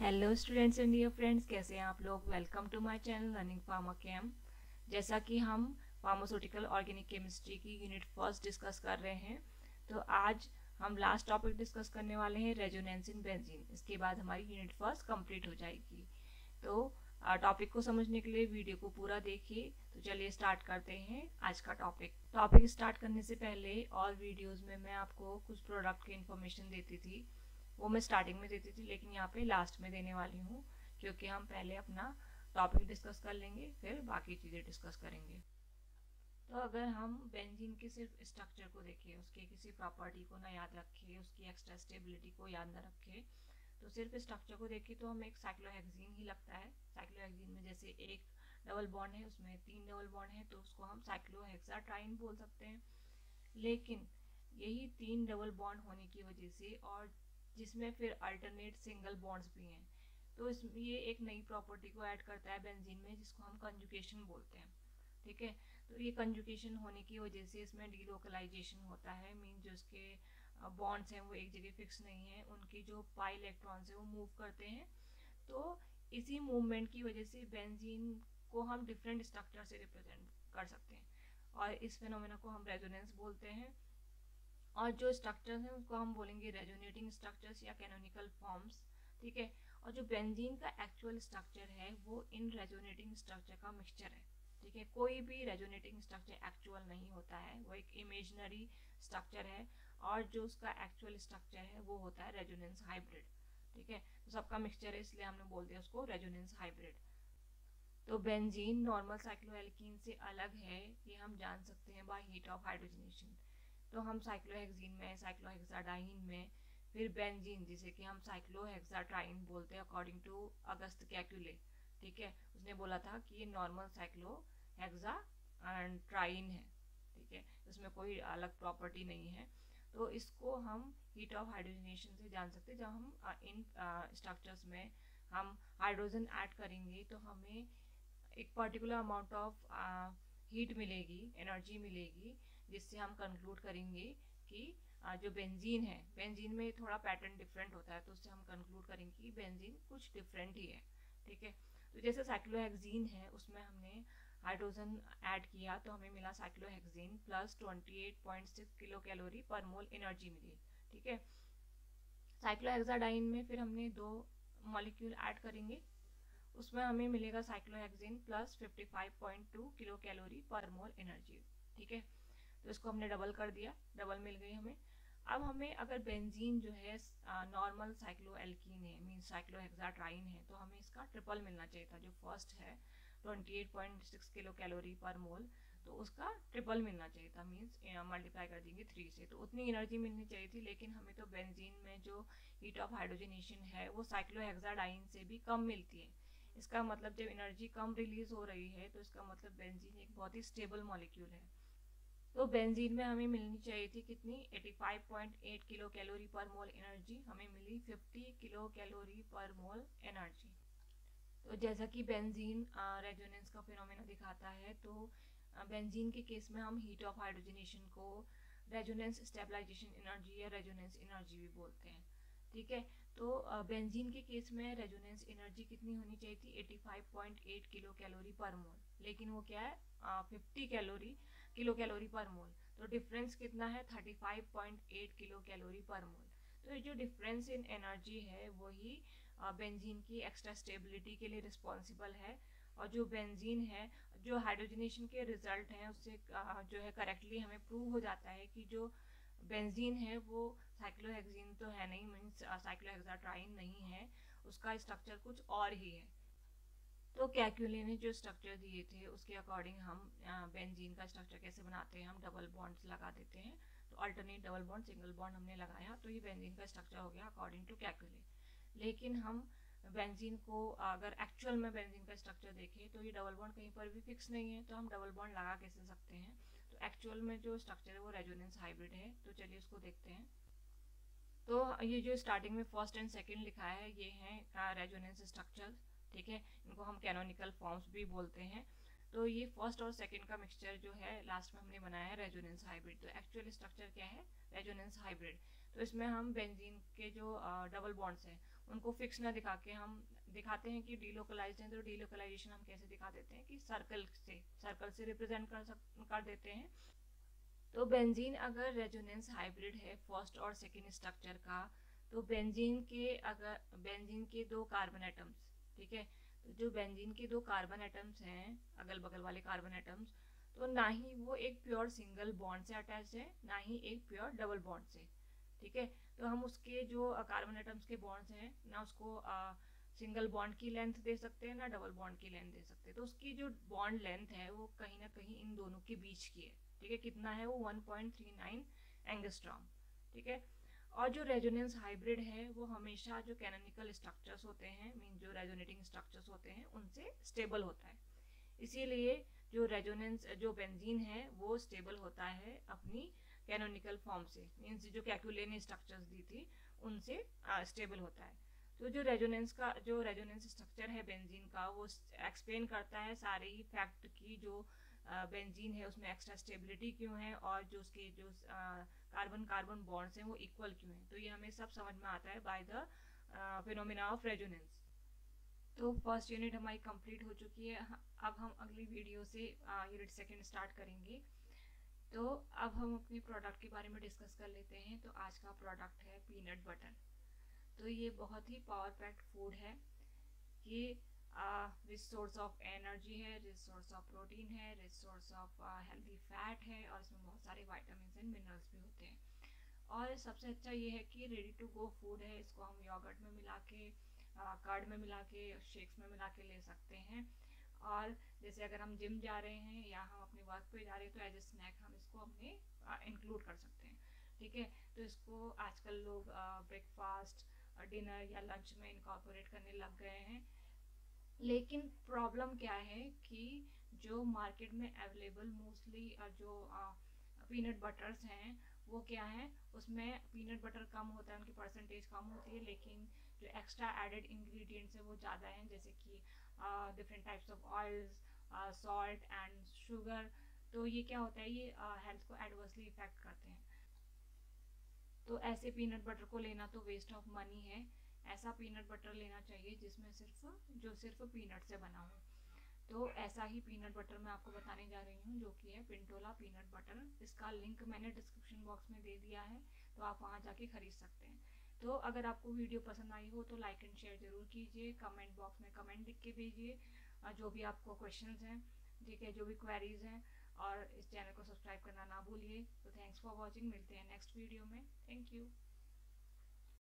Hello students and dear friends, कैसे हैं आप लोग। Welcome to my channel learning pharma camp. जैसा कि हम फार्मास्यूटिकल ऑर्गेनिक केमिस्ट्री की यूनिट फर्स्ट डिस्कस कर रहे हैं, तो आज हम लास्ट टॉपिक डिस्कस करने वाले हैं रेजोनेंस इन बेंजीन। इसके बाद हमारी यूनिट फर्स्ट कंप्लीट हो जाएगी। तो टॉपिक को समझने के लिए वीडियो को पूरा देखिए। तो चलिए स्टार्ट करते हैं आज का टॉपिक स्टार्ट करने से पहले और वीडियोस में मैं आपको कुछ प्रोडक्ट की इन्फॉर्मेशन देती थी, वो मैं स्टार्टिंग में देती थी, लेकिन यहाँ पे लास्ट में देने वाली हूँ, क्योंकि हम पहले अपना टॉपिक डिस्कस कर लेंगे, फिर बाकी चीज़ें डिस्कस करेंगे। तो अगर हम बेंजीन के सिर्फ स्ट्रक्चर को देखें, उसके किसी प्रॉपर्टी को ना याद रखें, उसकी एक्स्ट्रा स्टेबिलिटी को याद ना रखें, तो सिर्फ स्ट्रक्चर को देखें तो हमें एक साइक्लोहेक्सीन ही लगता है। साइक्लोहेक्सीन में जैसे एक डबल बॉन्ड है, उसमें 3 डबल बॉन्ड है, तो उसको हम साइक्लोहेक्साट्राइन बोल सकते हैं। लेकिन यही 3 डबल बॉन्ड होने की वजह से, और जिसमें फिर अल्टरनेट सिंगल बॉन्ड्स भी हैं, तो इसमें ये एक नई प्रॉपर्टी को ऐड करता है बेंजीन में, जिसको हम कंजुगेशन बोलते हैं। ठीक है, तो ये कंजुगेशन होने की वजह से इसमें डीलोकलाइजेशन होता है। मीन जो इसके बॉन्ड्स हैं वो एक जगह फिक्स नहीं है, उनके जो पाई इलेक्ट्रॉन्स हैं वो मूव करते हैं। तो इसी मूवमेंट की वजह से बेंजीन को हम डिफरेंट स्ट्रक्चर से रिप्रेजेंट कर सकते हैं, और इस फिनोमेना को हम रेजोनेंस बोलते हैं। और जो स्ट्रक्चर्स हैं उसको हम बोलेंगे रेजोनेटिंग स्ट्रक्चर्स या कैनोनिकल फॉर्म्स। ठीक है, और जो बेंजीन का एक्चुअल स्ट्रक्चर है वो इन रेजोनेटिंग स्ट्रक्चर का मिक्सचर है। ठीक है, कोई भी रेजोनेटिंग स्ट्रक्चर एक्चुअल नहीं होता है, वो एक इमेजिनरी स्ट्रक्चर है, और जो उसका एक्चुअल स्ट्रक्चर है वो होता है रेजोनेंस हाइब्रिड। ठीक है, तो सबका मिक्सचर है, इसलिए हमने बोल दिया उसको रेजोनेंस हाइब्रिड। तो बेंजीन नॉर्मल साइक्लोएल्कीन से अलग है, ये हम जान सकते हैं बाय हीट ऑफ हाइड्रोजनेशन। तो हम साइक्लोहेक्सीन में, साइक्लोहेक्साडाइन में, फिर बेंजीन जिसे कि हम साइक्लोहेक्साट्राइन बोलते हैं अकॉर्डिंग टू अगस्त कैक्यूले। ठीक है, उसने बोला था कि ये नॉर्मल साइक्लोहेक्सा ट्राइन है। ठीक है, उसमें कोई अलग प्रॉपर्टी नहीं है। तो इसको हम हीट ऑफ हाइड्रोजनेशन से जान सकते हैं। जब हम इन स्ट्रक्चर्स में हम हाइड्रोजन ऐड करेंगे तो हमें एक पर्टिकुलर अमाउंट ऑफ हीट मिलेगी, एनर्जी मिलेगी, जिससे हम कंक्लूड करेंगे कि जो बेंजीन है, बेंजीन में थोड़ा पैटर्न डिफरेंट होता है, तो उससे हम कंक्लूड करेंगे कि बेंजीन कुछ डिफरेंट ही है। ठीक है, तो जैसे साइक्लोहेक्सीन है, उसमें हमने हाइड्रोजन ऐड किया तो हमें मिला साइक्लोहेक्सीन प्लस 28.6 किलो कैलोरी पर मोल एनर्जी मिली। ठीक है, साइक्लोहेक्साडाइन में फिर हमने 2 मॉलिक्यूल ऐड करेंगे, उसमें हमें मिलेगा साइक्लोहेक्सीन प्लस 55.2 किलो कैलोरी पर मोल एनर्जी। ठीक है, तो इसको हमने डबल कर दिया, डबल मिल गई हमें। अब हमें अगर बेंजीन जो है नॉर्मल साइक्लोएल्कीन है, मीन साइक्लोहेक्साट्राइन है, तो हमें इसका ट्रिपल मिलना चाहिए था। जो फर्स्ट है 28.6 किलो कैलोरी पर मोल, तो उसका ट्रिपल मिलना चाहिए था, मीन्स मल्टीप्लाई कर देंगे 3 से, तो उतनी एनर्जी मिलनी चाहिए थी। लेकिन हमें तो बेंजीन में जो हीट ऑफ हाइड्रोजनेशन है वो साइक्लोहेक्साडाइन से भी कम मिलती है। इसका मतलब जब एनर्जी कम रिलीज हो रही है, तो इसका मतलब बेंजीन एक बहुत ही स्टेबल मॉलिक्यूल है। तो बेंजीन में हमें मिलनी चाहिए थी कितनी, 85.8 किलो कैलोरी पर मोल एनर्जी, हमें मिली 50 किलो कैलोरी पर मोल एनर्जी। तो जैसा कि बेंजीन रेजोनेंस का फिनोमेना दिखाता है, तो बेंजीन के केस में हम हीट ऑफ हाइड्रोजनेशन को रेजोनेंस स्टेबलाइजेशन एनर्जी या रेजोनेंस एनर्जी भी बोलते हैं। ठीक है, तो बेंजीन के केस में रेजोनेंस एनर्जी कितनी होनी चाहिए थी, 85.8 किलो कैलोरी पर मोल, लेकिन वो क्या है 50 किलो कैलोरी पर मोल। तो डिफरेंस कितना है, 35.8 किलो कैलोरी पर मोल। तो ये जो डिफरेंस इन एनर्जी है वही बेंजीन की एक्स्ट्रा स्टेबिलिटी के लिए रिस्पॉन्सिबल है। और जो बेंजीन है, जो हाइड्रोजनेशन के रिजल्ट हैं, उससे जो है करेक्टली हमें प्रूव हो जाता है कि जो बेंजीन है वो साइक्लोहेक्सीन तो है नहीं, मीन्स साइक्लोहेक्साट्राइन नहीं है, उसका स्ट्रक्चर कुछ और ही है। तो कैक्यूले ने जो स्ट्रक्चर दिए थे उसके अकॉर्डिंग हम बेंजीन का स्ट्रक्चर कैसे बनाते हैं, हम डबल बॉन्ड्स लगा देते हैं। तो alternate double bond, single bond हमने लगाया, तो ये बेंजीन का स्ट्रक्चर हो गया अकॉर्डिंग टू कैक्यूले। लेकिन हम बेंजीन को अगर एक्चुअल में बेंजीन का स्ट्रक्चर देखें तो ये डबल बॉन्ड कहीं पर भी फिक्स नहीं है, तो हम डबल बॉन्ड लगा कैसे सकते हैं। तो एक्चुअल में जो स्ट्रक्चर है वो रेजोनेंस हाइब्रिड है। तो चलिए उसको देखते हैं। तो ये जो स्टार्टिंग में फर्स्ट एंड सेकंड लिखा है, ये है रेजोनेंस स्ट्रक्चर। ठीक है, इनको हम कैनोनिकल फॉर्म्स भी बोलते हैं। तो ये फर्स्ट और सेकंड का मिक्सचर जो है लास्ट में हमने बनाया है रेजोनेंस हाइब्रिड। तो एक्चुअल स्ट्रक्चर क्या है, रेजोनेंस हाइब्रिड। तो इसमें हम बेंजीन के जो डबल बॉन्ड्स हैं उनको फिक्स ना दिखा के हम दिखाते हैं कि डीलोकलाइज्ड है, तो डीलोकलाइजेशन हम कैसे दिखा देते हैं कि सर्कल से रिप्रेजेंट कर देते हैं। तो बेंजीन अगर रेजोनेंस हाइब्रिड है फर्स्ट और सेकेंड स्ट्रक्चर का, तो बेंजीन के 2 कार्बन एटम्स, ठीक है, तो जो बेंजीन के 2 कार्बन एटम्स हैं, अगल बगल वाले कार्बन एटम्स, तो ना ही वो एक प्योर सिंगल बॉन्ड से अटैच है, ना ही एक प्योर डबल बॉन्ड से, ठीक है। तो हम उसके जो कार्बन एटम्स के बॉन्ड्स हैं ना, उसको सिंगल बॉन्ड की लेंथ दे सकते हैं ना डबल बॉन्ड की लेंथ दे सकते हैं। तो उसकी जो बॉन्ड लेंथ है वो कहीं ना कहीं इन दोनों के बीच की है, ठीक है। कितना है वो 1.39 एंगस्ट्रॉम, ठीक है। और जो रेजोनेंस हाइब्रिड है वो हमेशा जो कैनोनिकल स्ट्रक्चर्स होते हैं, मीन जो रेजोनेटिंग स्ट्रक्चर्स होते हैं, उनसे स्टेबल होता है। इसीलिए जो बेंजीन है वो स्टेबल होता है अपनी कैनोनिकल फॉर्म से, मीन्स जो कैकुलेन स्ट्रक्चर्स दी थी उनसे स्टेबल होता है। तो जो रेजोनेंस स्ट्रक्चर है बेंजीन का, वो एक्सप्लेन करता है सारे ही फैक्ट की जो बेंजीन है उसमें एक्स्ट्रा स्टेबिलिटी क्यों है, और जो उसके जो कार्बन कार्बन बॉन्ड्स हैं वो इक्वल क्यों हैं। तो ये हमें सब समझ में आता है by the phenomena of resonance. तो फर्स्ट यूनिट हमारी कंप्लीट हो चुकी है। अब हम अगली वीडियो से यूनिट सेकंड स्टार्ट करेंगे। तो अब हम अपने प्रोडक्ट के बारे में डिस्कस कर लेते हैं। तो आज का प्रोडक्ट है पीनट बटर। तो ये बहुत ही पावर पैक्ड फूड है। ये रिच सोर्स ऑफ एनर्जी है, रिच सोर्स ऑफ प्रोटीन है, rich source of healthy fat है, और इसमें बहुत सारे वाइटामिन एंड मिनरल्स भी होते हैं। और सबसे अच्छा ये है कि रेडी टू गो फूड है। इसको हम योगर्ट में मिला के, कर्ड में मिला के, शेक्स में मिला के ले सकते हैं। और जैसे अगर हम जिम जा रहे हैं या हम अपने वर्क पे जा रहे हैं तो एज ए स्नैक हम इसको अपने इंक्लूड कर सकते हैं, ठीक है। तो इसको आजकल लोग ब्रेकफास्ट, डिनर या लंच में इनकॉर्पोरेट करने लग गए हैं। लेकिन प्रॉब्लम क्या है कि जो मार्केट में अवेलेबल मोस्टली जो पीनट बटर्स हैं वो क्या है, उसमें पीनट बटर कम होता है, उनकी परसेंटेज कम होती है, लेकिन जो एक्स्ट्रा एडेड इंग्रेडिएंट्स है वो ज़्यादा हैं, जैसे कि different types of oils, salt and sugar. तो ये क्या होता है, ये हेल्थ को एडवर्सली इफेक्ट करते हैं। तो ऐसे पीनट बटर को लेना तो वेस्ट ऑफ मनी है। ऐसा पीनट बटर लेना चाहिए जिसमें सिर्फ पीनट से बना हो। तो ऐसा ही पीनट बटर मैं आपको बताने जा रही हूँ, जो कि है पिंटोला पीनट बटर। इसका लिंक मैंने डिस्क्रिप्शन बॉक्स में दे दिया है, तो आप वहाँ जाके खरीद सकते हैं। तो अगर आपको वीडियो पसंद आई हो तो लाइक एंड शेयर जरूर कीजिए, कमेंट बॉक्स में कमेंट लिख के भेजिए जो भी आपको क्वेश्चंस हैं, ठीक है, जो भी क्वेरीज हैं, और इस चैनल को सब्सक्राइब करना ना भूलिए। तो थैंक्स फॉर वॉचिंग, मिलते हैं नेक्स्ट वीडियो में। Thank you.